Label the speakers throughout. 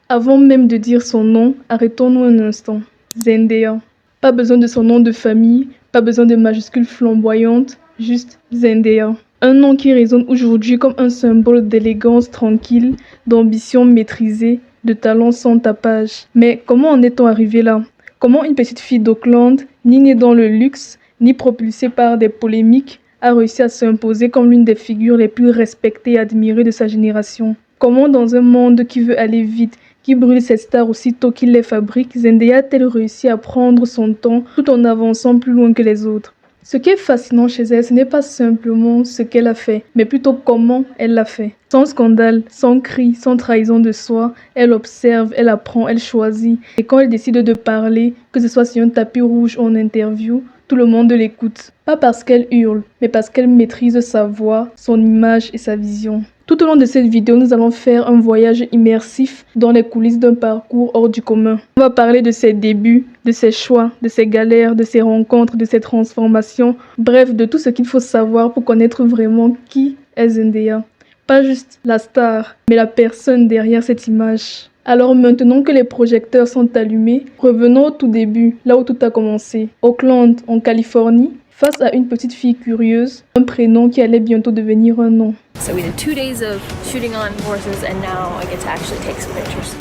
Speaker 1: Avant même de dire son nom, arrêtons-nous un instant. Zendaya. Pas besoin de son nom de famille, pas besoin de majuscules flamboyantes, juste Zendaya. Un nom qui résonne aujourd'hui comme un symbole d'élégance tranquille, d'ambition maîtrisée, de talent sans tapage. Mais comment en est-on arrivé là? Comment une petite fille d'Auckland, ni née dans le luxe, ni propulsée par des polémiques, a réussi à s'imposer comme l'une des figures les plus respectées et admirées de sa génération? Comment dans un monde qui veut aller vite, qui brûle ses stars aussitôt qu'il les fabrique, Zendaya a-t-elle réussi à prendre son temps tout en avançant plus loin que les autres? Ce qui est fascinant chez elle, ce n'est pas simplement ce qu'elle a fait, mais plutôt comment elle l'a fait. Sans scandale, sans cri, sans trahison de soi, elle observe, elle apprend, elle choisit. Et quand elle décide de parler, que ce soit sur un tapis rouge ou en interview, tout le monde l'écoute. Pas parce qu'elle hurle, mais parce qu'elle maîtrise sa voix, son image et sa vision. Tout au long de cette vidéo, nous allons faire un voyage immersif dans les coulisses d'un parcours hors du commun. On va parler de ses débuts, de ses choix, de ses galères, de ses rencontres, de ses transformations, bref, de tout ce qu'il faut savoir pour connaître vraiment qui est Zendaya. Pas juste la star, mais la personne derrière cette image. Alors maintenant que les projecteurs sont allumés, revenons au tout début, là où tout a commencé. Auckland, en Californie, face à une petite fille curieuse, un prénom qui allait bientôt devenir un nom.
Speaker 2: So we did 2 days of shooting on horses and now I get to actually take some pictures.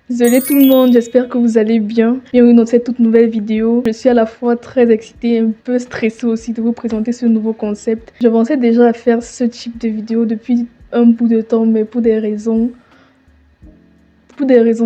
Speaker 1: Désolé tout le monde, j'espère que vous allez bien. Bienvenue dans cette toute nouvelle vidéo. Je suis à la fois très excitée et un peu stressée aussi de vous présenter ce nouveau concept. Je pensais déjà à faire ce type de vidéo depuis un bout de temps, mais pour des raisons,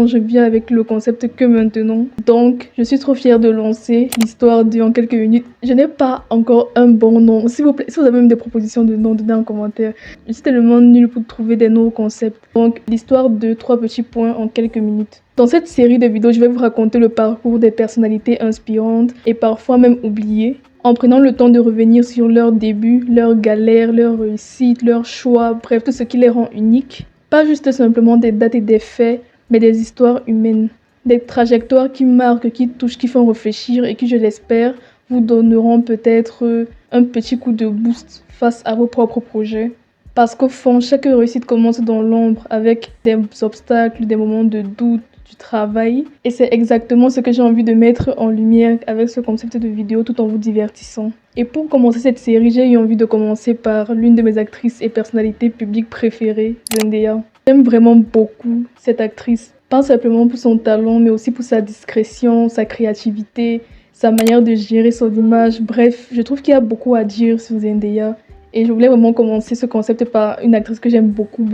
Speaker 1: je viens avec le concept que maintenant. Donc, je suis trop fière de lancer l'histoire en quelques minutes. Je n'ai pas encore un bon nom. S'il vous plaît, si vous avez même des propositions de noms, donnez en commentaire. Je suis tellement nulle pour trouver des nouveaux concepts. Donc, l'histoire de 3 petits points en quelques minutes. Dans cette série de vidéos, je vais vous raconter le parcours des personnalités inspirantes et parfois même oubliées, en prenant le temps de revenir sur leurs débuts, leurs galères, leurs réussites, leurs choix, bref, tout ce qui les rend uniques. Pas juste simplement des dates et des faits, mais des histoires humaines, des trajectoires qui marquent, qui touchent, qui font réfléchir et qui, je l'espère, vous donneront peut-être un petit coup de boost face à vos propres projets. Parce qu'au fond, chaque réussite commence dans l'ombre avec des obstacles, des moments de doute, du travail. Et c'est exactement ce que j'ai envie de mettre en lumière avec ce concept de vidéo tout en vous divertissant. Et pour commencer cette série, j'ai eu envie de commencer par l'une de mes actrices et personnalités publiques préférées, Zendaya. J'aime vraiment beaucoup cette actrice, pas simplement pour son talent, mais aussi pour sa discrétion, sa créativité, sa manière de gérer son image. Bref, je trouve qu'il y a beaucoup à dire sur Zendaya. Et je voulais vraiment commencer ce concept par une actrice que j'aime beaucoup.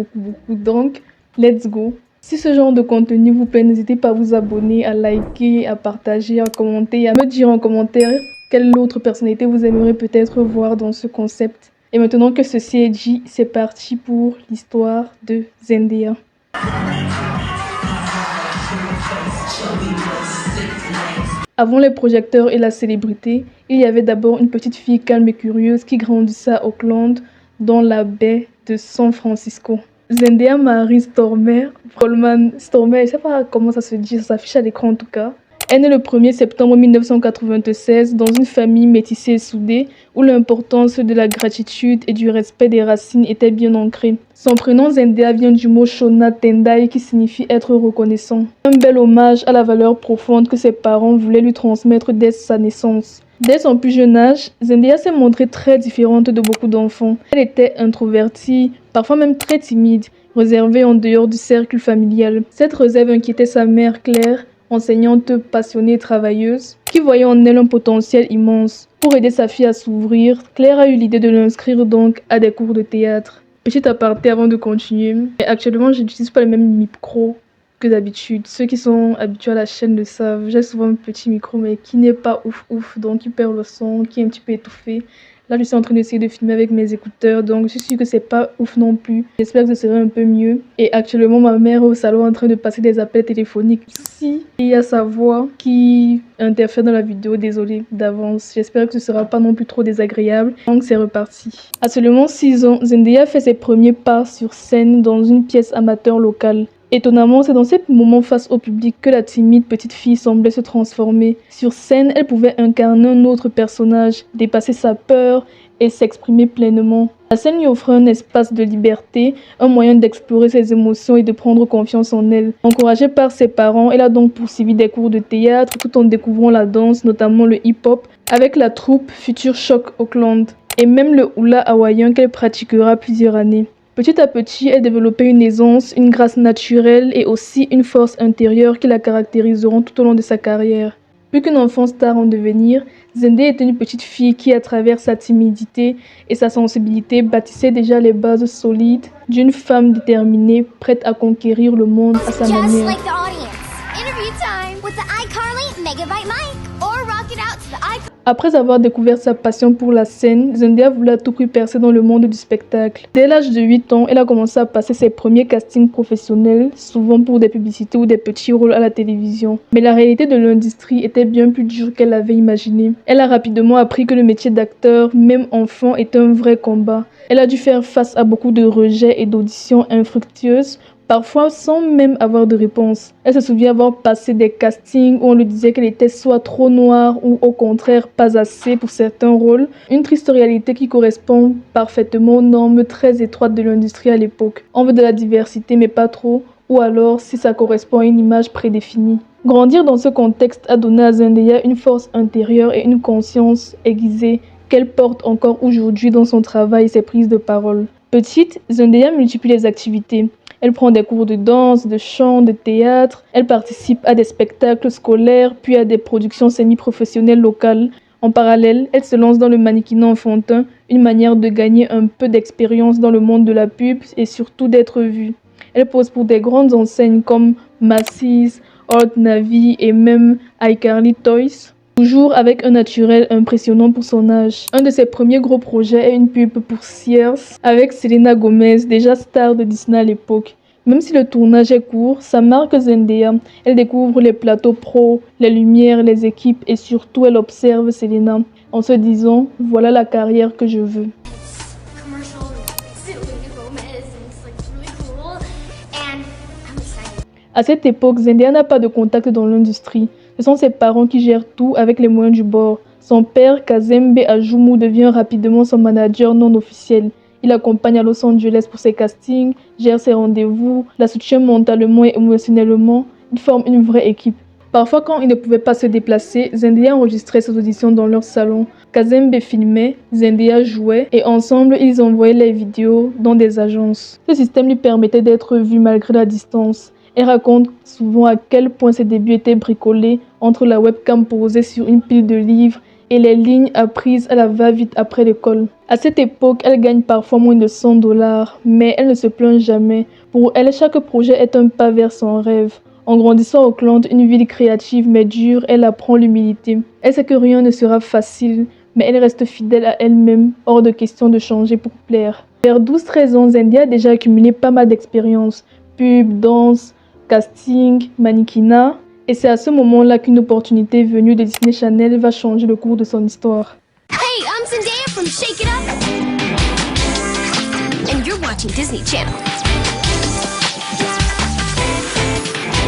Speaker 1: Donc, let's go! Si ce genre de contenu vous plaît, n'hésitez pas à vous abonner, à liker, à partager, à commenter, à me dire en commentaire quelle autre personnalité vous aimeriez peut-être voir dans ce concept. Et maintenant que ceci est dit, c'est parti pour l'histoire de Zendaya. Avant les projecteurs et la célébrité, il y avait d'abord une petite fille calme et curieuse qui grandissait à Auckland, dans la baie de San Francisco. Zendaya Marie Stormer, Coleman Stormer, je ne sais pas comment ça se dit, ça s'affiche à l'écran en tout cas. Elle est le 1er septembre 1996 dans une famille métissée et soudée où l'importance de la gratitude et du respect des racines était bien ancrée. Son prénom Zendaya vient du mot Shona Tendai qui signifie être reconnaissant. Un bel hommage à la valeur profonde que ses parents voulaient lui transmettre dès sa naissance. Dès son plus jeune âge, Zendaya s'est montrée très différente de beaucoup d'enfants. Elle était introvertie, parfois même très timide, réservée en dehors du cercle familial. Cette réserve inquiétait sa mère Claire, enseignante passionnée et travailleuse, qui voyait en elle un potentiel immense. Pour aider sa fille à s'ouvrir, Claire a eu l'idée de l'inscrire donc à des cours de théâtre. Petit aparté avant de continuer, actuellement je n'utilise pas le même micro que d'habitude. Ceux qui sont habitués à la chaîne le savent, j'ai souvent un petit micro mais qui n'est pas ouf, donc qui perd le son, qui est un petit peu étouffé. Là, je suis en train d'essayer de filmer avec mes écouteurs, donc je suis sûre que c'est pas ouf non plus. J'espère que ce sera un peu mieux. Et actuellement, ma mère est au salon en train de passer des appels téléphoniques. Si il y a sa voix qui interfère dans la vidéo, désolée d'avance. J'espère que ce sera pas non plus trop désagréable. Donc c'est reparti. À seulement 6 ans, Zendaya fait ses premiers pas sur scène dans une pièce amateur locale. Étonnamment, c'est dans ces moments face au public que la timide petite fille semblait se transformer. Sur scène, elle pouvait incarner un autre personnage, dépasser sa peur et s'exprimer pleinement. La scène lui offrait un espace de liberté, un moyen d'explorer ses émotions et de prendre confiance en elle. Encouragée par ses parents, elle a donc poursuivi des cours de théâtre tout en découvrant la danse, notamment le hip-hop, avec la troupe Future Shock Auckland, et même le hula hawaïen qu'elle pratiquera plusieurs années. Petit à petit, elle développait une aisance, une grâce naturelle et aussi une force intérieure qui la caractériseront tout au long de sa carrière. Plus qu'une enfant star en devenir, Zendaya était une petite fille qui, à travers sa timidité et sa sensibilité, bâtissait déjà les bases solides d'une femme déterminée, prête à conquérir le monde à sa manière.
Speaker 3: Like the audience. Interview time with the iCarly Megabyte Mike or rock it out to the iCarly.
Speaker 1: Après avoir découvert sa passion pour la scène, Zendaya voulait à tout prix percer dans le monde du spectacle. Dès l'âge de 8 ans, elle a commencé à passer ses premiers castings professionnels, souvent pour des publicités ou des petits rôles à la télévision. Mais la réalité de l'industrie était bien plus dure qu'elle l'avait imaginé. Elle a rapidement appris que le métier d'acteur, même enfant, est un vrai combat. Elle a dû faire face à beaucoup de rejets et d'auditions infructueuses, parfois sans même avoir de réponse. Elle se souvient avoir passé des castings où on lui disait qu'elle était soit trop noire ou au contraire pas assez pour certains rôles. Une triste réalité qui correspond parfaitement aux normes très étroites de l'industrie à l'époque. On veut de la diversité mais pas trop, ou alors si ça correspond à une image prédéfinie. Grandir dans ce contexte a donné à Zendaya une force intérieure et une conscience aiguisée qu'elle porte encore aujourd'hui dans son travail et ses prises de parole. Petite, Zendaya multiplie les activités. Elle prend des cours de danse, de chant, de théâtre. Elle participe à des spectacles scolaires, puis à des productions semi-professionnelles locales. En parallèle, elle se lance dans le mannequinat enfantin, une manière de gagner un peu d'expérience dans le monde de la pub et surtout d'être vue. Elle pose pour des grandes enseignes comme Macy's, Old Navy et même iCarly Toys. Toujours avec un naturel impressionnant pour son âge. Un de ses premiers gros projets est une pub pour Sears avec Selena Gomez, déjà star de Disney à l'époque. Même si le tournage est court, ça marque Zendaya. Elle découvre les plateaux pro, les lumières, les équipes et surtout elle observe Selena en se disant « Voilà la carrière que je veux ». À cette époque, Zendaya n'a pas de contact dans l'industrie. Ce sont ses parents qui gèrent tout avec les moyens du bord. Son père, Kazembe Ajumu, devient rapidement son manager non officiel. Il l'accompagne à Los Angeles pour ses castings, gère ses rendez-vous, la soutient mentalement et émotionnellement. Ils forment une vraie équipe. Parfois, quand ils ne pouvaient pas se déplacer, Zendaya enregistrait ses auditions dans leur salon. Kazembe filmait, Zendaya jouait et ensemble, ils envoyaient les vidéos dans des agences. Ce système lui permettait d'être vue malgré la distance. Elle raconte souvent à quel point ses débuts étaient bricolés entre la webcam posée sur une pile de livres et les lignes apprises à la va-vite après l'école. À cette époque, elle gagne parfois moins de $100, mais elle ne se plaint jamais. Pour elle, chaque projet est un pas vers son rêve. En grandissant à Auckland, une ville créative mais dure, elle apprend l'humilité. Elle sait que rien ne sera facile, mais elle reste fidèle à elle-même, hors de question de changer pour plaire. Vers 12-13 ans, Zendaya a déjà accumulé pas mal d'expériences. Pub, danse, casting, mannequinat, et c'est à ce moment-là qu'une opportunité venue de Disney Channel va changer le cours de son histoire.
Speaker 3: Hey, I'm Zendaya from Shake It Up. And you're watching Disney Channel.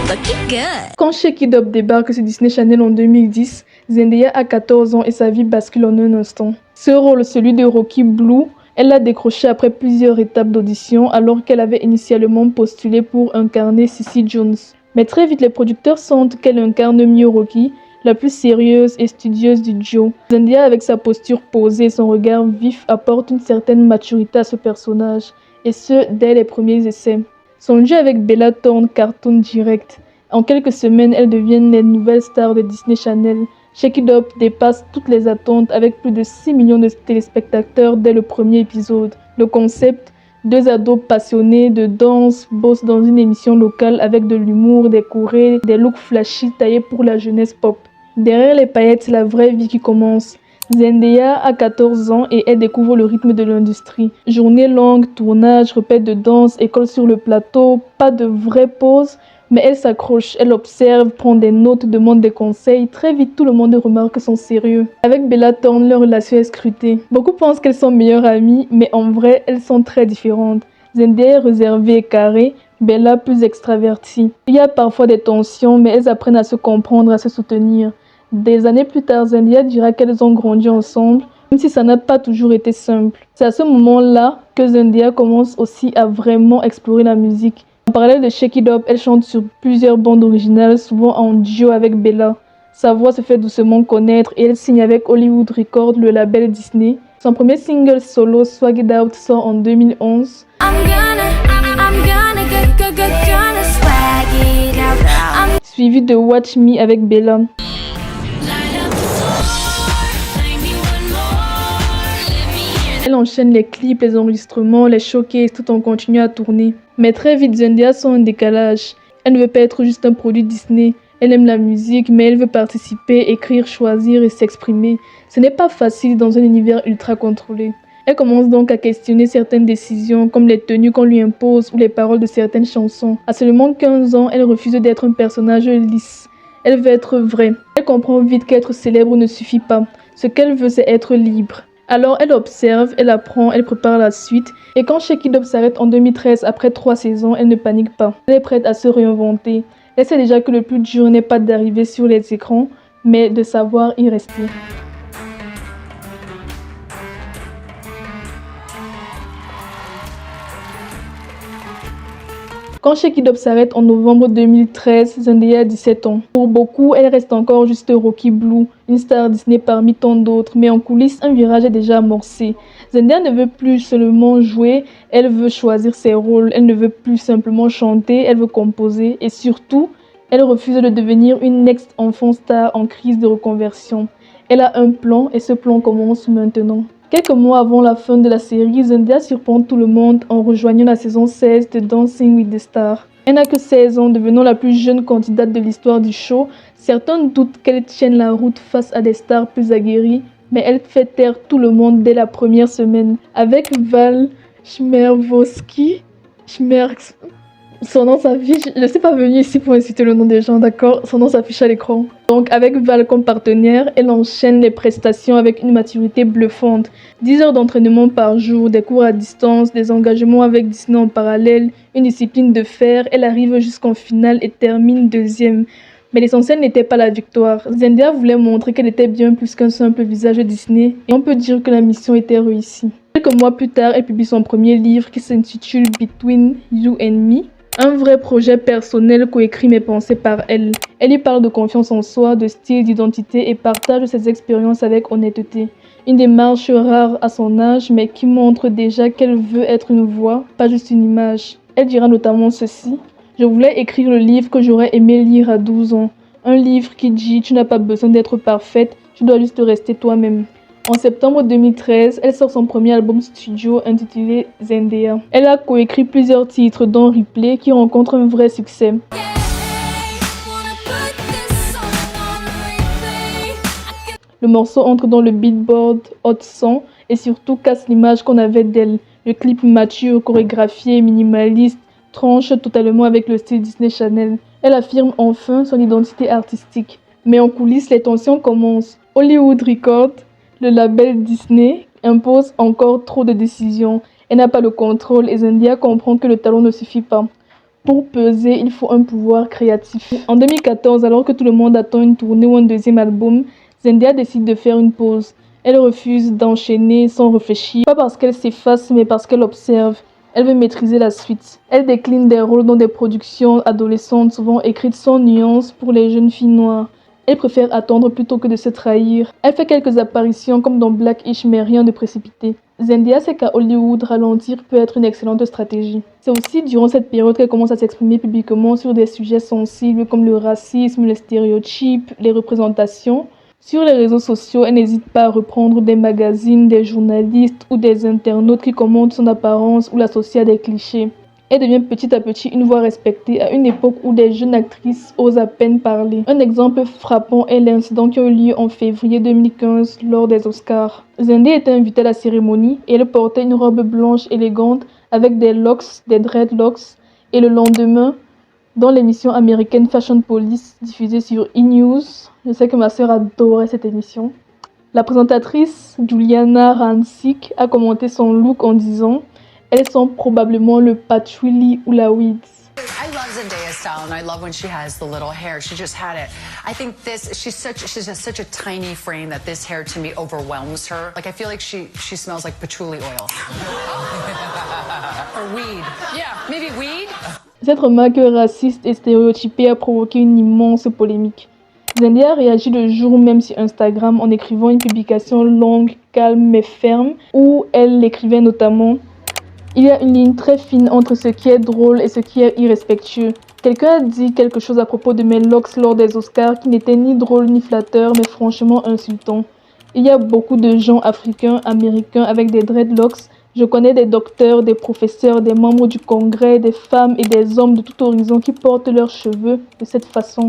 Speaker 3: Looking good.
Speaker 1: Quand Shake It Up débarque sur Disney Channel en 2010, Zendaya a 14 ans et sa vie bascule en un instant. Ce rôle, celui de Rocky Blue, elle l'a décroché après plusieurs étapes d'audition alors qu'elle avait initialement postulé pour incarner Cissy Jones. Mais très vite, les producteurs sentent qu'elle incarne mieux Rocky, la plus sérieuse et studieuse du duo. Zendaya, avec sa posture posée et son regard vif, apporte une certaine maturité à ce personnage, et ce, dès les premiers essais. Son jeu avec Bella Thorne cartonne direct. En quelques semaines, elles deviennent les nouvelles stars de Disney Channel. Shake It Up dépasse toutes les attentes avec plus de 6 millions de téléspectateurs dès le premier épisode. Le concept, 2 ados passionnés de danse bossent dans une émission locale avec de l'humour, des chorés, des looks flashy taillés pour la jeunesse pop. Derrière les paillettes, c'est la vraie vie qui commence. Zendaya a 14 ans et elle découvre le rythme de l'industrie. Journée longue, tournage, répète de danse, école sur le plateau, pas de vraie pause. Mais elle s'accroche, elle observe, prend des notes, demande des conseils. Très vite, tout le monde remarque son sérieux. Avec Bella Thorne, leur relation est scrutée. Beaucoup pensent qu'elles sont meilleures amies, mais en vrai, elles sont très différentes. Zendaya est réservée et carrée, Bella plus extravertie. Il y a parfois des tensions, mais elles apprennent à se comprendre, à se soutenir. Des années plus tard, Zendaya dira qu'elles ont grandi ensemble, même si ça n'a pas toujours été simple. C'est à ce moment-là que Zendaya commence aussi à vraiment explorer la musique. En parallèle de Shake It Up, elle chante sur plusieurs bandes originales, souvent en duo avec Bella. Sa voix se fait doucement connaître et elle signe avec Hollywood Records, le label Disney. Son premier single solo, Swag It Out, sort en 2011. Suivi de Watch Me avec Bella. Elle enchaîne les clips, les enregistrements, les showcases tout en continuant à tourner. Mais très vite, Zendaya sent un décalage. Elle ne veut pas être juste un produit Disney. Elle aime la musique, mais elle veut participer, écrire, choisir et s'exprimer. Ce n'est pas facile dans un univers ultra contrôlé. Elle commence donc à questionner certaines décisions, comme les tenues qu'on lui impose ou les paroles de certaines chansons. À seulement 15 ans, elle refuse d'être un personnage lisse. Elle veut être vraie. Elle comprend vite qu'être célèbre ne suffit pas. Ce qu'elle veut, c'est être libre. Alors elle observe, elle apprend, elle prépare la suite. Et quand Shake It Up s'arrête en 2013, après 3 saisons, elle ne panique pas. Elle est prête à se réinventer. Elle sait déjà que le plus dur n'est pas d'arriver sur les écrans, mais de savoir y rester. Quand Shake It Up s'arrête en novembre 2013, Zendaya a 17 ans. Pour beaucoup, elle reste encore juste Rocky Blue, une star Disney parmi tant d'autres, mais en coulisses, un virage est déjà amorcé. Zendaya ne veut plus seulement jouer, elle veut choisir ses rôles, elle ne veut plus simplement chanter, elle veut composer et surtout, elle refuse de devenir une ex-enfant star en crise de reconversion. Elle a un plan et ce plan commence maintenant. Quelques mois avant la fin de la série, Zendaya surprend tout le monde en rejoignant la saison 16 de Dancing with the Stars. Elle n'a que 16 ans, devenant la plus jeune candidate de l'histoire du show. Certains doutent qu'elle tienne la route face à des stars plus aguerries, mais elle fait taire tout le monde dès la première semaine. Avec Val Chmerkovskiy, son nom s'affiche, je ne suis pas venue ici pour inciter le nom des gens, d'accord? Son nom s'affiche à l'écran. Donc avec Val comme partenaire, elle enchaîne les prestations avec une maturité bluffante. 10 heures d'entraînement par jour, des cours à distance, des engagements avec Disney en parallèle, une discipline de fer, elle arrive jusqu'en finale et termine 2e. Mais l'essentiel n'était pas la victoire. Zendaya voulait montrer qu'elle était bien plus qu'un simple visage Disney et on peut dire que la mission était réussie. Quelques mois plus tard, elle publie son premier livre qui s'intitule Between You and Me. Un vrai projet personnel coécrit mais pensé par elle. Elle y parle de confiance en soi, de style, d'identité et partage ses expériences avec honnêteté. Une démarche rare à son âge mais qui montre déjà qu'elle veut être une voix, pas juste une image. Elle dira notamment ceci. Je voulais écrire le livre que j'aurais aimé lire à 12 ans. Un livre qui dit tu n'as pas besoin d'être parfaite, tu dois juste rester toi-même. En septembre 2013, elle sort son premier album studio intitulé Zendaya. Elle a coécrit plusieurs titres dont Replay qui rencontre un vrai succès. Le morceau entre dans le Billboard Hot 100 et surtout casse l'image qu'on avait d'elle. Le clip mature, chorégraphié, minimaliste, tranche totalement avec le style Disney Channel. Elle affirme enfin son identité artistique. Mais en coulisses, les tensions commencent. Hollywood Records, le label Disney, impose encore trop de décisions. Elle n'a pas le contrôle et Zendaya comprend que le talent ne suffit pas. Pour peser, il faut un pouvoir créatif. En 2014, alors que tout le monde attend une tournée ou un deuxième album, Zendaya décide de faire une pause. Elle refuse d'enchaîner sans réfléchir, pas parce qu'elle s'efface, mais parce qu'elle observe. Elle veut maîtriser la suite. Elle décline des rôles dans des productions adolescentes, souvent écrites sans nuance pour les jeunes filles noires. Elle préfère attendre plutôt que de se trahir. Elle fait quelques apparitions comme dans Blackish, mais rien de précipité. Zendaya sait qu'à Hollywood, ralentir peut être une excellente stratégie. C'est aussi durant cette période qu'elle commence à s'exprimer publiquement sur des sujets sensibles comme le racisme, les stéréotypes, les représentations. Sur les réseaux sociaux, elle n'hésite pas à reprendre des magazines, des journalistes ou des internautes qui commentent son apparence ou l'associent à des clichés. Elle devient petit à petit une voix respectée à une époque où des jeunes actrices osent à peine parler. Un exemple frappant est l'incident qui a eu lieu en février 2015 lors des Oscars. Zendaya était invitée à la cérémonie et elle portait une robe blanche élégante avec des locks, des dreadlocks. Et le lendemain, dans l'émission américaine Fashion Police diffusée sur E! Je sais que ma sœur adorait cette émission. La présentatrice Juliana Rancic a commenté son look en disant « Elles sont probablement le patchouli ou la weeds ».
Speaker 4: I love Zendaya style, and I love when she has the little hair. She just had it. I think she has such a tiny frame that this hair to me overwhelms her. Like I feel like she smells like patchouli oil. Or weed. Yeah, maybe weed.
Speaker 1: Cette remarque raciste et stéréotypée a provoqué une immense polémique. Zendaya a réagi le jour même sur Instagram en écrivant une publication longue, calme mais ferme, où elle écrivait notamment « Il y a une ligne très fine entre ce qui est drôle et ce qui est irrespectueux. Quelqu'un a dit quelque chose à propos de mes locks lors des Oscars qui n'était ni drôle ni flatteur, mais franchement insultant. Il y a beaucoup de gens africains, américains avec des dreadlocks. Je connais des docteurs, des professeurs, des membres du Congrès, des femmes et des hommes de tout horizon qui portent leurs cheveux de cette façon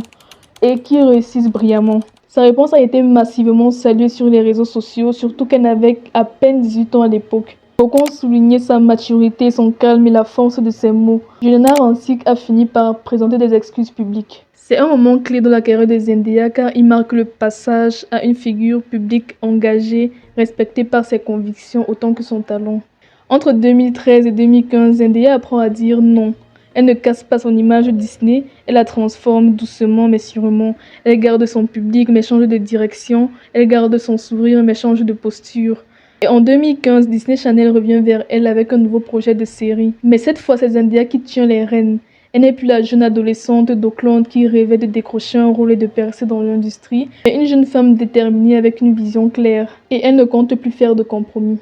Speaker 1: et qui réussissent brillamment. » Sa réponse a été massivement saluée sur les réseaux sociaux, surtout qu'elle n'avait à peine 18 ans à l'époque. Beaucoup ont souligné sa maturité, son calme et la force de ses mots. Juliana Rancic a fini par présenter des excuses publiques. C'est un moment clé dans la carrière de Zendaya car il marque le passage à une figure publique engagée, respectée par ses convictions autant que son talent. Entre 2013 et 2015, Zendaya apprend à dire non. Elle ne casse pas son image Disney, elle la transforme doucement mais sûrement. Elle garde son public mais change de direction, elle garde son sourire mais change de posture. Et en 2015, Disney Channel revient vers elle avec un nouveau projet de série. Mais cette fois, c'est Zendaya qui tient les rênes. Elle n'est plus la jeune adolescente d'Auckland qui rêvait de décrocher un rôle et de percer dans l'industrie, mais une jeune femme déterminée avec une vision claire. Et elle ne compte plus faire de compromis.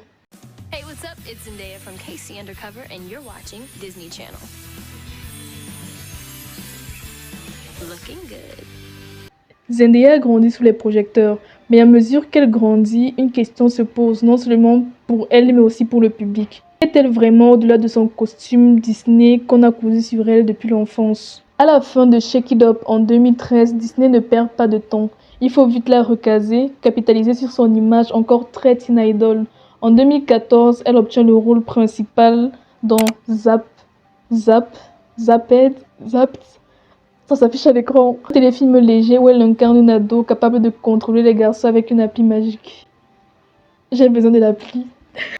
Speaker 2: Hey, what's up? It's Zendaya from KC Undercover, and you're watching Disney Channel. Looking good.
Speaker 1: Zendaya a grandi sous les projecteurs, mais à mesure qu'elle grandit, une question se pose non seulement pour elle mais aussi pour le public. Est-elle vraiment au-delà de son costume Disney qu'on a cousu sur elle depuis l'enfance? À la fin de Shake It Up en 2013, Disney ne perd pas de temps. Il faut vite la recaser, capitaliser sur son image encore très teen idol. En 2014, elle obtient le rôle principal dans Zapped. Ça s'affiche à l'écran. Un téléfilm léger où elle incarne une ado capable de contrôler les garçons avec une appli magique. J'ai besoin de l'appli.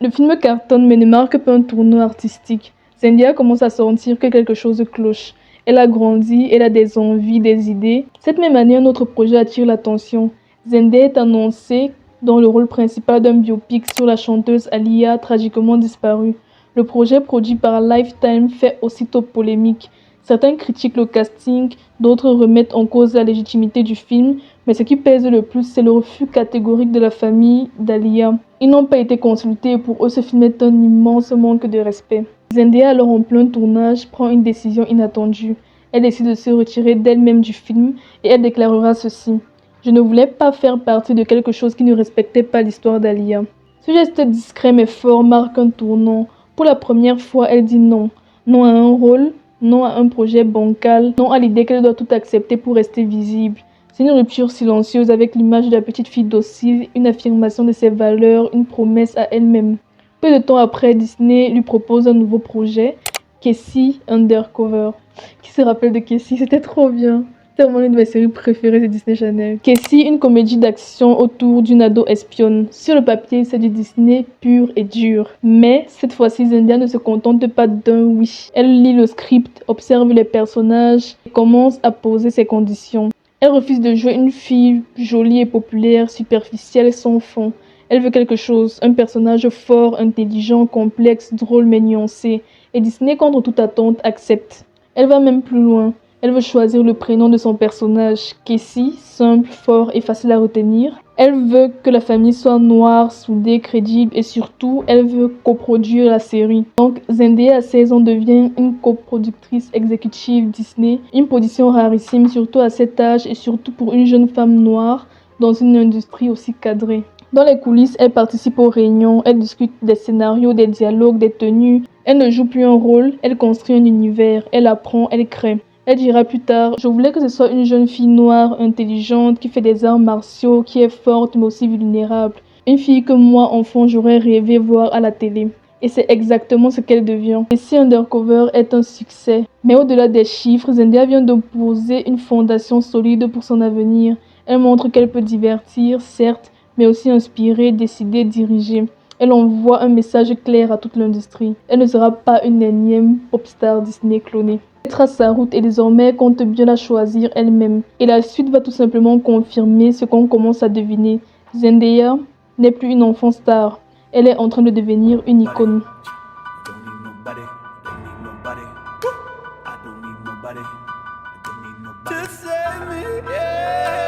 Speaker 1: Le film cartonne mais ne marque pas un tournant artistique. Zendaya commence à sentir que quelque chose cloche. Elle a grandi, elle a des envies, des idées. Cette même année, un autre projet attire l'attention. Zendaya est annoncée dans le rôle principal d'un biopic sur la chanteuse Aaliyah, tragiquement disparue. Le projet produit par Lifetime fait aussitôt polémique. Certains critiquent le casting, d'autres remettent en cause la légitimité du film, mais ce qui pèse le plus, c'est le refus catégorique de la famille d'Aaliyah. Ils n'ont pas été consultés et pour eux, ce film est un immense manque de respect. Zendaya, alors en plein tournage, prend une décision inattendue. Elle décide de se retirer d'elle-même du film et elle déclarera ceci. « Je ne voulais pas faire partie de quelque chose qui ne respectait pas l'histoire d'Aaliyah. » Ce geste discret mais fort marque un tournant. Pour la première fois, elle dit non. Non à un rôle, non à un projet bancal, non à l'idée qu'elle doit tout accepter pour rester visible. C'est une rupture silencieuse avec l'image de la petite fille docile, une affirmation de ses valeurs, une promesse à elle-même. Peu de temps après, Disney lui propose un nouveau projet, Casey Undercover. Qui se rappelle de Casey? C'était trop bien. C'est vraiment l'une de mes séries préférées de Disney Channel. Casey, une comédie d'action autour d'une ado espionne. Sur le papier, c'est du Disney pur et dur. Mais cette fois-ci, Zendaya ne se contente pas d'un oui. Elle lit le script, observe les personnages et commence à poser ses conditions. Elle refuse de jouer une fille jolie et populaire, superficielle, sans fond. Elle veut quelque chose, un personnage fort, intelligent, complexe, drôle mais nuancé. Et Disney, contre toute attente, accepte. Elle va même plus loin. Elle veut choisir le prénom de son personnage, Casey, simple, fort et facile à retenir. Elle veut que la famille soit noire, soudée, crédible et surtout, elle veut coproduire la série. Donc, Zendaya à 16 ans devient une coproductrice exécutive Disney, une position rarissime surtout à cet âge et surtout pour une jeune femme noire dans une industrie aussi cadrée. Dans les coulisses, elle participe aux réunions, elle discute des scénarios, des dialogues, des tenues. Elle ne joue plus un rôle, elle construit un univers, elle apprend, elle crée. Elle dira plus tard, je voulais que ce soit une jeune fille noire, intelligente, qui fait des arts martiaux, qui est forte mais aussi vulnérable. Une fille que moi, enfant, j'aurais rêvé voir à la télé. Et c'est exactement ce qu'elle devient. Casey Undercover est un succès. Mais au-delà des chiffres, Zendaya vient de poser une fondation solide pour son avenir. Elle montre qu'elle peut divertir, certes, mais aussi inspirer, décider, diriger. Elle envoie un message clair à toute l'industrie. Elle ne sera pas une énième pop star Disney clonée. Elle trace sa route et désormais elle compte bien la choisir elle-même. Et la suite va tout simplement confirmer ce qu'on commence à deviner. Zendaya n'est plus une enfant star. Elle est en train de devenir une icône.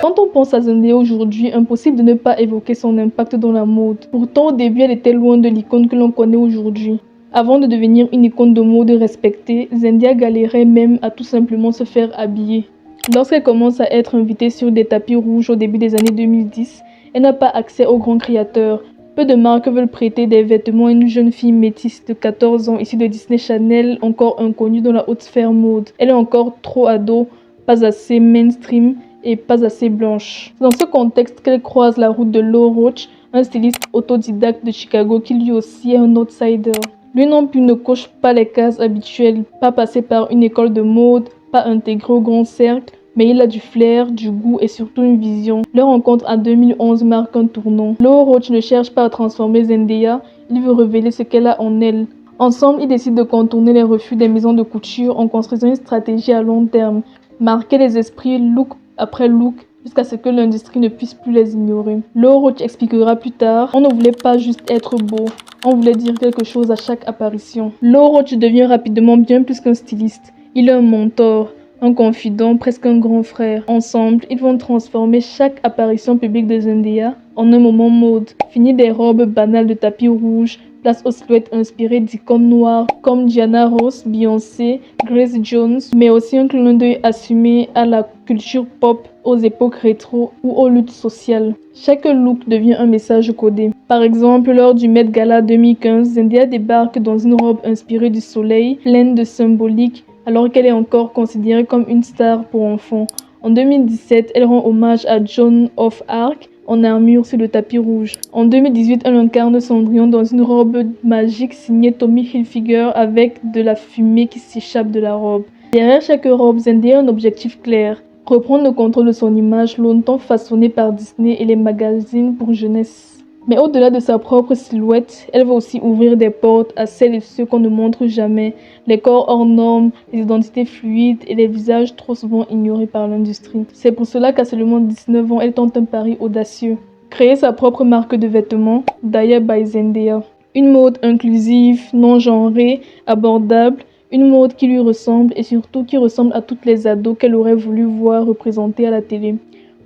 Speaker 1: Quand on pense à Zendaya aujourd'hui, impossible de ne pas évoquer son impact dans la mode. Pourtant, au début, elle était loin de l'icône que l'on connaît aujourd'hui. Avant de devenir une icône de mode respectée, Zendaya galérait même à tout simplement se faire habiller. Lorsqu'elle commence à être invitée sur des tapis rouges au début des années 2010, elle n'a pas accès aux grands créateurs. Peu de marques veulent prêter des vêtements à une jeune fille métisse de 14 ans issue de Disney Channel, encore inconnue dans la haute sphère mode. Elle est encore trop ado, pas assez mainstream et pas assez blanche. C'est dans ce contexte qu'elle croise la route de Low Roach, un styliste autodidacte de Chicago qui lui aussi est un outsider. Lui non plus ne coche pas les cases habituelles, pas passé par une école de mode, pas intégré au grand cercle, mais il a du flair, du goût et surtout une vision. Leur rencontre en 2011 marque un tournant. Low Roach ne cherche pas à transformer Zendaya, il veut révéler ce qu'elle a en elle. Ensemble, ils décident de contourner les refus des maisons de couture en construisant une stratégie à long terme. Marquer les esprits look après look jusqu'à ce que l'industrie ne puisse plus les ignorer. Low Roach expliquera plus tard, on ne voulait pas juste être beau, on voulait dire quelque chose à chaque apparition. Low Roach devient rapidement bien plus qu'un styliste. Il est un mentor, un confident, presque un grand frère. Ensemble, ils vont transformer chaque apparition publique de Zendaya en un moment mode. Fini des robes banales de tapis rouge, place aux silhouettes inspirées d'icônes noires comme Diana Ross, Beyoncé, Grace Jones, mais aussi un clin d'œil assumé à la culture pop, aux époques rétro ou aux luttes sociales. Chaque look devient un message codé. Par exemple, lors du Met Gala 2015, Zendaya débarque dans une robe inspirée du soleil, pleine de symbolique, alors qu'elle est encore considérée comme une star pour enfants. En 2017, elle rend hommage à Joan of Arc en armure sur le tapis rouge. En 2018, elle incarne Cendrillon dans une robe magique signée Tommy Hilfiger avec de la fumée qui s'échappe de la robe. Derrière chaque robe, Zendaya a un objectif clair, reprendre le contrôle de son image longtemps façonnée par Disney et les magazines pour jeunesse. Mais au-delà de sa propre silhouette, elle va aussi ouvrir des portes à celles et ceux qu'on ne montre jamais. Les corps hors normes, les identités fluides et les visages trop souvent ignorés par l'industrie. C'est pour cela qu'à seulement 19 ans, elle tente un pari audacieux. Créer sa propre marque de vêtements, Daya by Zendaya. Une mode inclusive, non genrée, abordable, une mode qui lui ressemble et surtout qui ressemble à toutes les ados qu'elle aurait voulu voir représentées à la télé.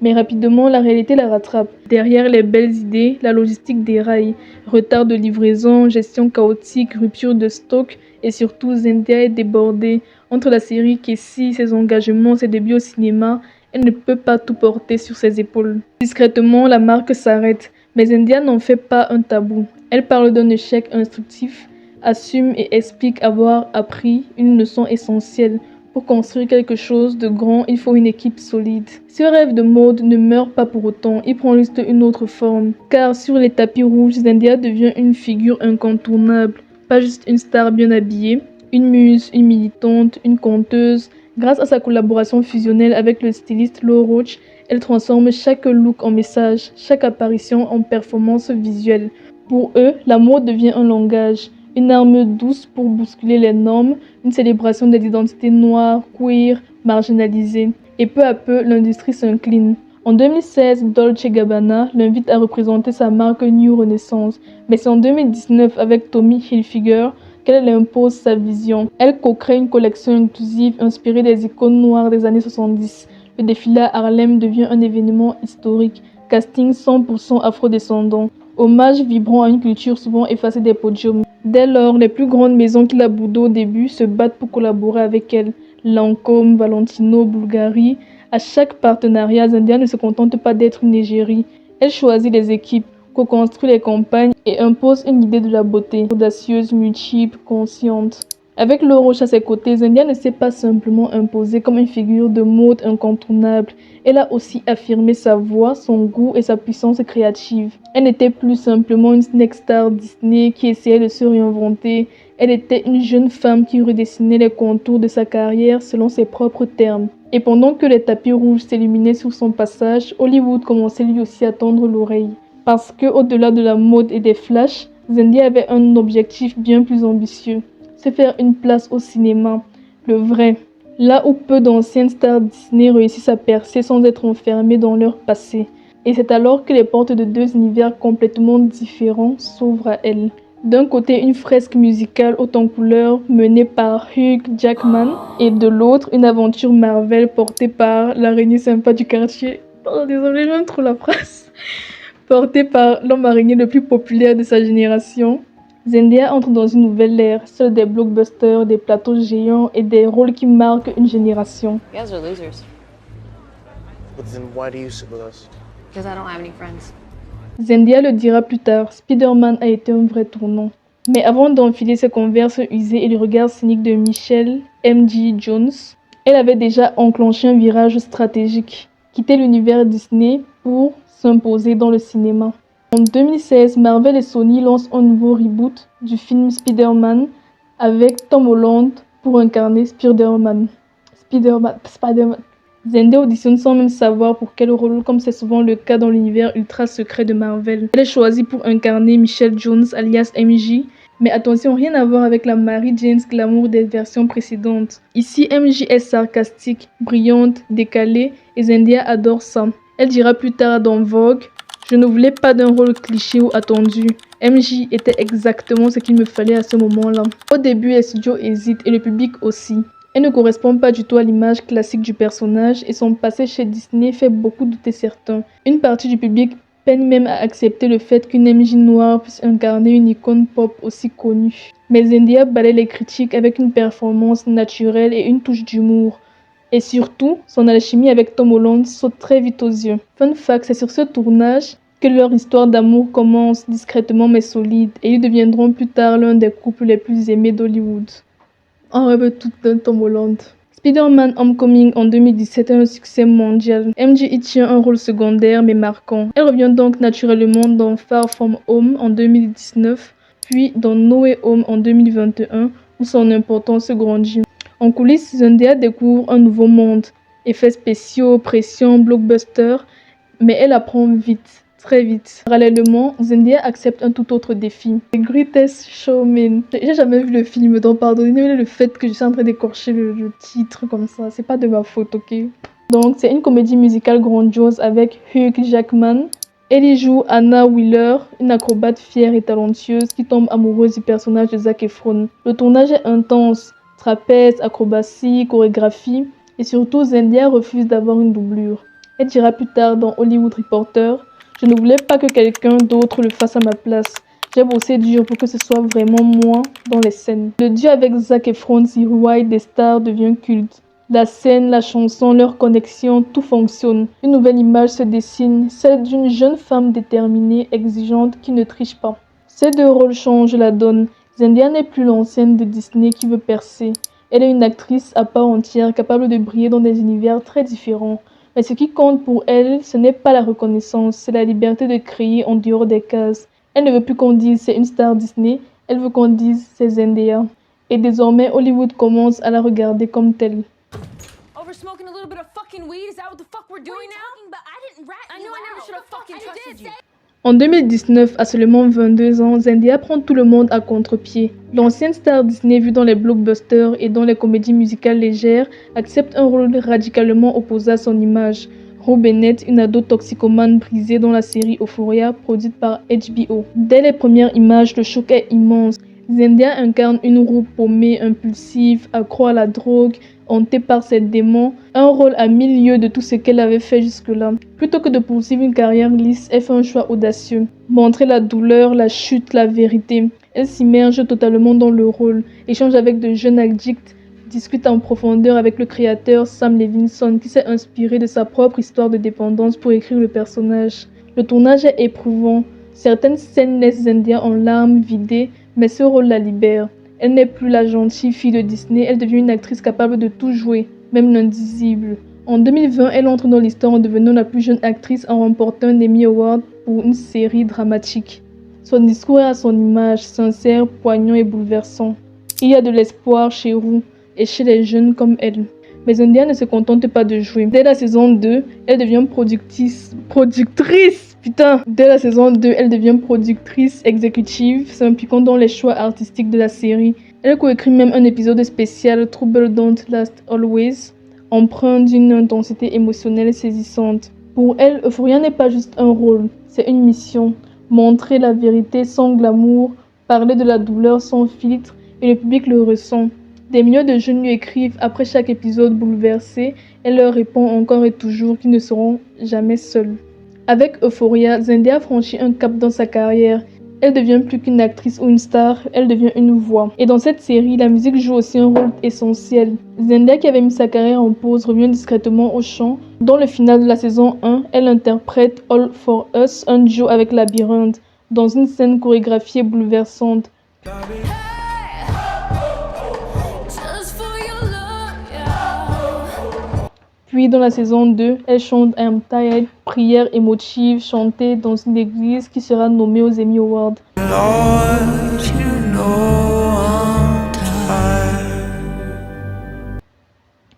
Speaker 1: Mais rapidement, la réalité la rattrape. Derrière les belles idées, la logistique déraille. Retard de livraison, gestion chaotique, rupture de stock et surtout Zendaya est débordée. Entre la série Cassie, ses engagements, ses débuts au cinéma, elle ne peut pas tout porter sur ses épaules. Discrètement, la marque s'arrête, mais Zendaya n'en fait pas un tabou. Elle parle d'un échec instructif, assume et explique avoir appris une leçon essentielle. Pour construire quelque chose de grand, il faut une équipe solide. Ce rêve de mode ne meurt pas pour autant, il prend juste une autre forme. Car sur les tapis rouges, Zendaya devient une figure incontournable. Pas juste une star bien habillée, une muse, une militante, une conteuse. Grâce à sa collaboration fusionnelle avec le styliste Low Roach, elle transforme chaque look en message, chaque apparition en performance visuelle. Pour eux, la mode devient un langage. Une arme douce pour bousculer les normes, une célébration des identités noires, queer, marginalisées. Et peu à peu, l'industrie s'incline. En 2016, Dolce & Gabbana l'invite à représenter sa marque New Renaissance. Mais c'est en 2019, avec Tommy Hilfiger, qu'elle impose sa vision. Elle co-crée une collection inclusive inspirée des icônes noires des années 70. Le défilé à Harlem devient un événement historique. Casting 100% afro-descendant. Hommage vibrant à une culture souvent effacée des podiums. Dès lors, les plus grandes maisons qu'il a boudées au début se battent pour collaborer avec elle. Lancôme, Valentino, Bulgari. À chaque partenariat, Zendaya ne se contente pas d'être une égérie. Elle choisit les équipes, co-construit les campagnes et impose une idée de la beauté. Audacieuse, multiple, consciente. Avec Low Roach à ses côtés, Zendaya ne s'est pas simplement imposée comme une figure de mode incontournable. Elle a aussi affirmé sa voix, son goût et sa puissance créative. Elle n'était plus simplement une snack star Disney qui essayait de se réinventer. Elle était une jeune femme qui redessinait les contours de sa carrière selon ses propres termes. Et pendant que les tapis rouges s'illuminaient sur son passage, Hollywood commençait lui aussi à tendre l'oreille. Parce que, au-delà de la mode et des flashs, Zendaya avait un objectif bien plus ambitieux, se faire une place au cinéma, le vrai, là où peu d'anciennes stars Disney réussissent à percer sans être enfermées dans leur passé. Et c'est alors que les portes de deux univers complètement différents s'ouvrent à elle. D'un côté, une fresque musicale haute en couleurs menée par Hugh Jackman, et de l'autre, une aventure Marvel portée par l'araignée sympa du quartier. Oh, désolé, j'aime trop la phrase. Portée par l'homme araignée le plus populaire de sa génération. Zendaya entre dans une nouvelle ère, celle des blockbusters, des plateaux géants et des rôles qui marquent une génération.
Speaker 2: You guys are losers.
Speaker 5: But then why do you sit with us?
Speaker 2: Because I don't have any friends.
Speaker 1: Zendaya le dira plus tard, Spider-Man a été un vrai tournant. Mais avant d'enfiler ses Converse usées et le regard cynique de Michelle M.J. Jones, elle avait déjà enclenché un virage stratégique, quitter l'univers Disney pour s'imposer dans le cinéma. En 2016, Marvel et Sony lancent un nouveau reboot du film Spider-Man avec Tom Holland pour incarner Spider-Man. Zendaya auditionne sans même savoir pour quel rôle, comme c'est souvent le cas dans l'univers ultra secret de Marvel. Elle est choisie pour incarner Michelle Jones alias MJ, mais attention, rien à voir avec la Mary Jane glamour des versions précédentes. Ici, MJ est sarcastique, brillante, décalée, et Zendaya adore ça. Elle dira plus tard dans Vogue: « Je ne voulais pas d'un rôle cliché ou attendu. MJ était exactement ce qu'il me fallait à ce moment-là. » Au début, les studios hésitent et le public aussi. Elle ne correspond pas du tout à l'image classique du personnage et son passé chez Disney fait beaucoup douter certains. Une partie du public peine même à accepter le fait qu'une MJ noire puisse incarner une icône pop aussi connue. Mais Zendaya balaie les critiques avec une performance naturelle et une touche d'humour. Et surtout, son alchimie avec Tom Holland saute très vite aux yeux. Fun fact, c'est sur ce tournage que leur histoire d'amour commence discrètement mais solide et ils deviendront plus tard l'un des couples les plus aimés d'Hollywood. On rêve tout d'un Tom Holland. Spider-Man Homecoming en 2017 est un succès mondial. MJ y tient un rôle secondaire mais marquant. Elle revient donc naturellement dans Far From Home en 2019, puis dans No Way Home en 2021 où son importance grandit. En coulisses, Zendaya découvre un nouveau monde. Effets spéciaux, pression, blockbuster, mais elle apprend vite. Très vite. Parallèlement, Zendaya accepte un tout autre défi. The Greatest Showman. J'ai jamais vu le film, donc pardonnez-moi le fait que je suis en train d'écorcher le titre comme ça. C'est pas de ma faute, ok? Donc, c'est une comédie musicale grandiose avec Hugh Jackman. Elle y joue Anna Wheeler, une acrobate fière et talentueuse qui tombe amoureuse du personnage de Zac Efron. Le tournage est intense. Trapèze, acrobatie, chorégraphie. Et surtout, Zendaya refuse d'avoir une doublure. Elle dira plus tard dans Hollywood Reporter: « Je ne voulais pas que quelqu'un d'autre le fasse à ma place. J'ai bossé dur pour que ce soit vraiment moi dans les scènes. » Le duo avec Zac Efron, Sir White des stars devient culte. La scène, la chanson, leur connexion, tout fonctionne. Une nouvelle image se dessine, celle d'une jeune femme déterminée, exigeante, qui ne triche pas. Ces deux rôles changent la donne. Zendaya n'est plus l'ancienne de Disney qui veut percer. Elle est une actrice à part entière, capable de briller dans des univers très différents. Mais ce qui compte pour elle, ce n'est pas la reconnaissance, c'est la liberté de créer en dehors des cases. Elle ne veut plus qu'on dise c'est une star Disney, elle veut qu'on dise c'est Zendaya. Et désormais, Hollywood commence à la regarder comme telle.
Speaker 2: Over smoking a little bit of fucking weed? Is that what the fuck we're doing now?
Speaker 3: But I didn't rat
Speaker 2: I
Speaker 3: you
Speaker 2: knew I never
Speaker 3: out.
Speaker 2: should have fucking trusted you.
Speaker 1: En 2019, à seulement 22 ans, Zendaya prend tout le monde à contre-pied. L'ancienne star Disney vue dans les blockbusters et dans les comédies musicales légères accepte un rôle radicalement opposé à son image. Rue Bennett, une ado toxicomane brisée dans la série Euphoria produite par HBO. Dès les premières images, le choc est immense. Zendaya incarne une roue paumée, impulsive, accro à la drogue, hantée par ses démons, un rôle à 1000 lieues de tout ce qu'elle avait fait jusque-là. Plutôt que de poursuivre une carrière lisse, elle fait un choix audacieux. Montrer la douleur, la chute, la vérité. Elle s'immerge totalement dans le rôle, échange avec de jeunes addicts, discute en profondeur avec le créateur Sam Levinson qui s'est inspiré de sa propre histoire de dépendance pour écrire le personnage. Le tournage est éprouvant. Certaines scènes laissent Zendaya en larmes, vidée, mais ce rôle la libère. Elle n'est plus la gentille fille de Disney, elle devient une actrice capable de tout jouer, même l'indisible. En 2020, elle entre dans l'histoire en devenant la plus jeune actrice en remportant un Emmy Award pour une série dramatique. Son discours est à son image, sincère, poignant et bouleversant. Il y a de l'espoir chez Rue et chez les jeunes comme elle. Mais Zendaya ne se contente pas de jouer. Dès la saison 2, elle devient productrice exécutive, s'impliquant dans les choix artistiques de la série. Elle coécrit même un épisode spécial, Trouble Don't Last Always, empreint d'une intensité émotionnelle saisissante. Pour elle, Euphoria n'est pas juste un rôle, c'est une mission. Montrer la vérité sans glamour, parler de la douleur sans filtre, et le public le ressent. Des millions de jeunes lui écrivent après chaque épisode bouleversé, elle leur répond encore et toujours qu'ils ne seront jamais seuls. Avec Euphoria, Zendaya franchit un cap dans sa carrière. Elle devient plus qu'une actrice ou une star, elle devient une voix. Et dans cette série, la musique joue aussi un rôle essentiel. Zendaya, qui avait mis sa carrière en pause, revient discrètement au chant. Dans le final de la saison 1, elle interprète All For Us, un duo avec Labyrinthe, dans une scène chorégraphiée bouleversante. Puis dans la saison 2, elle chante I'm Tired, prière émotive chantée dans une église qui sera nommée aux Emmy Awards. Lord, you know I'm tired.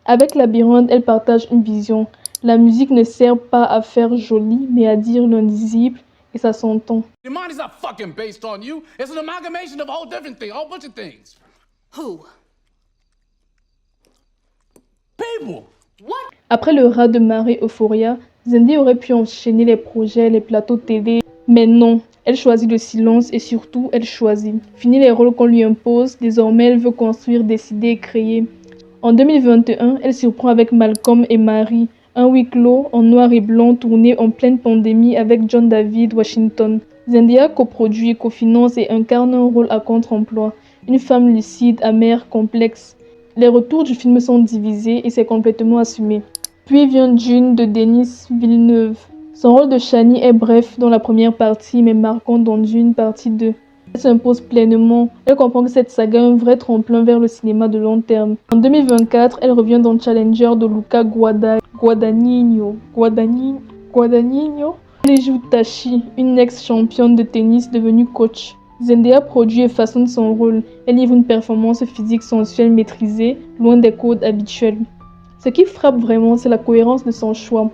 Speaker 1: Avec Labyrinthe, elle partage une vision. La musique ne sert pas à faire joli, mais à dire l'indisible, et ça s'entend.
Speaker 6: Your mind is not fucking based on you. It's an amalgamation of a whole different thing, a whole bunch of things.
Speaker 4: Who?
Speaker 6: People.
Speaker 1: Après le raz de marée Euphoria, Zendaya aurait pu enchaîner les projets, les plateaux télé, mais non, elle choisit le silence et surtout, elle choisit. Fini les rôles qu'on lui impose, désormais elle veut construire, décider et créer. En 2021, elle surprend avec Malcolm et Marie, un huis clos en noir et blanc tourné en pleine pandémie avec John David Washington. Zendaya coproduit, cofinance et incarne un rôle à contre-emploi, une femme lucide, amère, complexe. Les retours du film sont divisés et c'est complètement assumé. Puis vient Dune de Denis Villeneuve. Son rôle de Shani est bref dans la première partie mais marquant dans Dune partie 2. Elle s'impose pleinement. Elle comprend que cette saga est un vrai tremplin vers le cinéma de long terme. En 2024, elle revient dans Challenger de Luca Guadagnino. Elle joue Tashi, une ex-championne de tennis devenue coach. Zendaya produit et façonne son rôle. Elle livre une performance physique sensuelle maîtrisée, loin des codes habituels. Ce qui frappe vraiment, c'est la cohérence de son choix.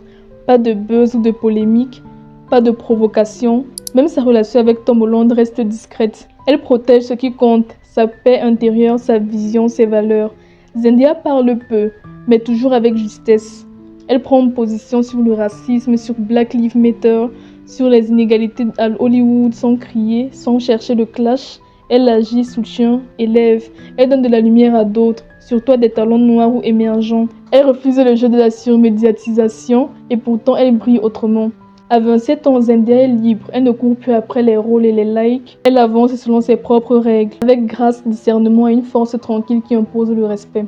Speaker 1: Pas de buzz ou de polémique, pas de provocation. Même sa relation avec Tom Holland reste discrète. Elle protège ce qui compte, sa paix intérieure, sa vision, ses valeurs. Zendaya parle peu, mais toujours avec justesse. Elle prend position sur le racisme, sur Black Lives Matter, sur les inégalités à Hollywood sans crier, sans chercher le clash. Elle agit, soutient, élève. Elle donne de la lumière à d'autres, surtout à des talents noirs ou émergents. Elle refuse le jeu de la surmédiatisation et pourtant elle brille autrement. À 27 ans, Zendaya est libre. Elle ne court plus après les rôles et les likes. Elle avance selon ses propres règles, avec grâce, discernement et une force tranquille qui impose le respect.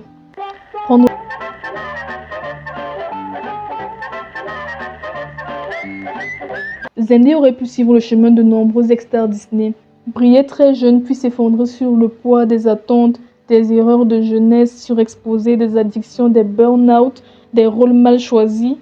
Speaker 1: Zendaya aurait pu suivre le chemin de nombreux ex-stars Disney. Briller très jeune puis s'effondrer sur le poids des attentes, des erreurs de jeunesse surexposées, des addictions, des burn-out, des rôles mal choisis.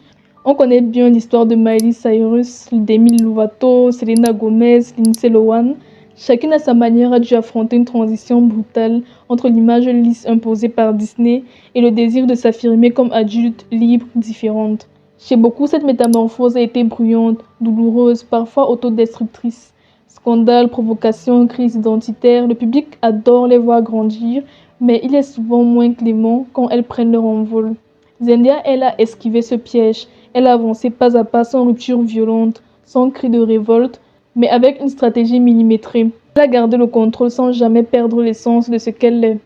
Speaker 1: On connaît bien l'histoire de Miley Cyrus, Demi Lovato, Selena Gomez, Lindsay Lohan. Chacune à sa manière a dû affronter une transition brutale entre l'image lisse imposée par Disney et le désir de s'affirmer comme adulte, libre, différente. Chez beaucoup, cette métamorphose a été bruyante, douloureuse, parfois autodestructrice. Scandales, provocations, crises identitaires, le public adore les voir grandir, mais il est souvent moins clément quand elles prennent leur envol. Zendaya, elle a esquivé ce piège. Elle a avancé pas à pas sans rupture violente, sans cri de révolte, mais avec une stratégie millimétrée. Elle a gardé le contrôle sans jamais perdre l'essence de ce qu'elle est.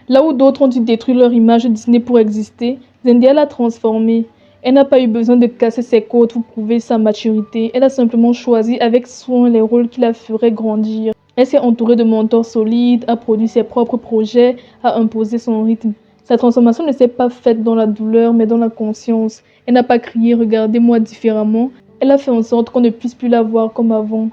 Speaker 1: Là où d'autres ont dû détruire leur image de Disney pour exister, Zendaya l'a transformée. Elle n'a pas eu besoin de casser ses côtes pour prouver sa maturité. Elle a simplement choisi avec soin les rôles qui la feraient grandir. Elle s'est entourée de mentors solides, a produit ses propres projets, a imposé son rythme. Sa transformation ne s'est pas faite dans la douleur, mais dans la conscience. Elle n'a pas crié « Regardez-moi différemment ». Elle a fait en sorte qu'on ne puisse plus la voir comme avant.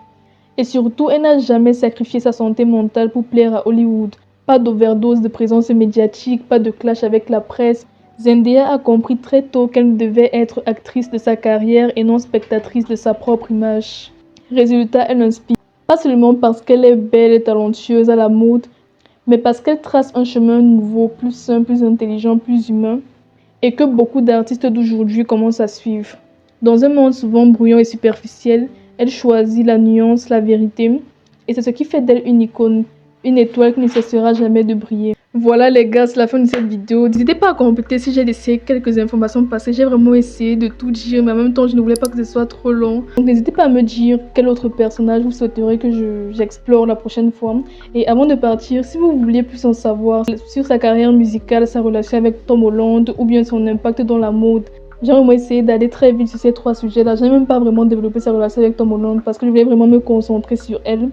Speaker 1: Et surtout, elle n'a jamais sacrifié sa santé mentale pour plaire à Hollywood. Pas d'overdose de présence médiatique, pas de clash avec la presse. Zendaya a compris très tôt qu'elle devait être actrice de sa carrière et non spectatrice de sa propre image. Résultat, elle inspire. Pas seulement parce qu'elle est belle et talentueuse à la mode, mais parce qu'elle trace un chemin nouveau, plus sain, plus intelligent, plus humain. et que beaucoup d'artistes d'aujourd'hui commencent à suivre. Dans un monde souvent bruyant et superficiel, elle choisit la nuance, la vérité, et c'est ce qui fait d'elle une icône, une étoile qui ne cessera jamais de briller. Voilà les gars, c'est la fin de cette vidéo. N'hésitez pas à compléter si j'ai laissé quelques informations passées. J'ai vraiment essayé de tout dire, mais en même temps, je ne voulais pas que ce soit trop long. Donc n'hésitez pas à me dire quel autre personnage vous souhaiteriez que j'explore la prochaine fois. Et avant de partir, si vous vouliez plus en savoir sur sa carrière musicale, sa relation avec Tom Holland ou bien son impact dans la mode, j'ai vraiment essayé d'aller très vite sur ces 3 sujets-là. Je n'ai même pas vraiment développé sa relation avec Tom Holland parce que je voulais vraiment me concentrer sur elle.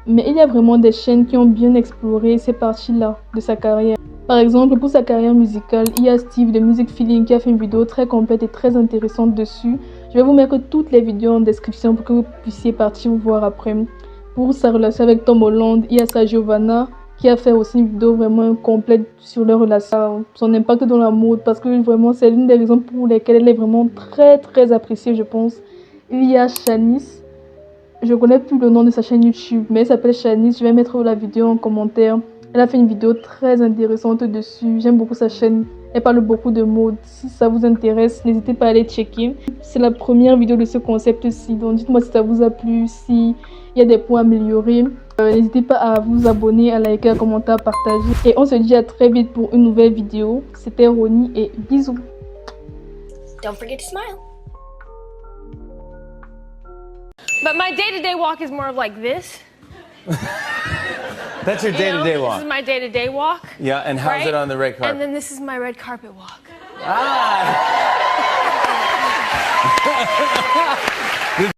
Speaker 1: Mais il y a vraiment des chaînes qui ont bien exploré ces parties-là de sa carrière. Par exemple, pour sa carrière musicale, il y a Steve de Music Feeling qui a fait une vidéo très complète et très intéressante dessus. Je vais vous mettre toutes les vidéos en description pour que vous puissiez partir voir après. Pour sa relation avec Tom Holland, il y a sa Giovanna qui a fait aussi une vidéo vraiment complète sur leur relation, son impact dans la mode, parce que vraiment c'est l'une des raisons pour lesquelles elle est vraiment très appréciée, je pense. Il y a Shanice. Je connais plus le nom de sa chaîne YouTube, mais elle s'appelle Shanice. Je vais mettre la vidéo en commentaire. Elle a fait une vidéo très intéressante dessus. J'aime beaucoup sa chaîne. Elle parle beaucoup de mode. Si ça vous intéresse, n'hésitez pas à aller checker. C'est la première vidéo de ce concept-ci. Donc dites-moi si ça vous a plu, s'il y a des points à améliorer. N'hésitez pas à vous abonner, à liker, à commenter, à partager. Et on se dit à très vite pour une nouvelle vidéo. C'était Ronnie et bisous.
Speaker 2: Don't forget to smile. But my day-to-day walk is more of like this.
Speaker 7: That's your day-to-day
Speaker 2: This
Speaker 7: walk.
Speaker 2: is my day-to-day walk.
Speaker 7: Yeah, and how's
Speaker 2: right?
Speaker 7: it on the red carpet?
Speaker 2: And then this is my red carpet walk.
Speaker 7: Ah!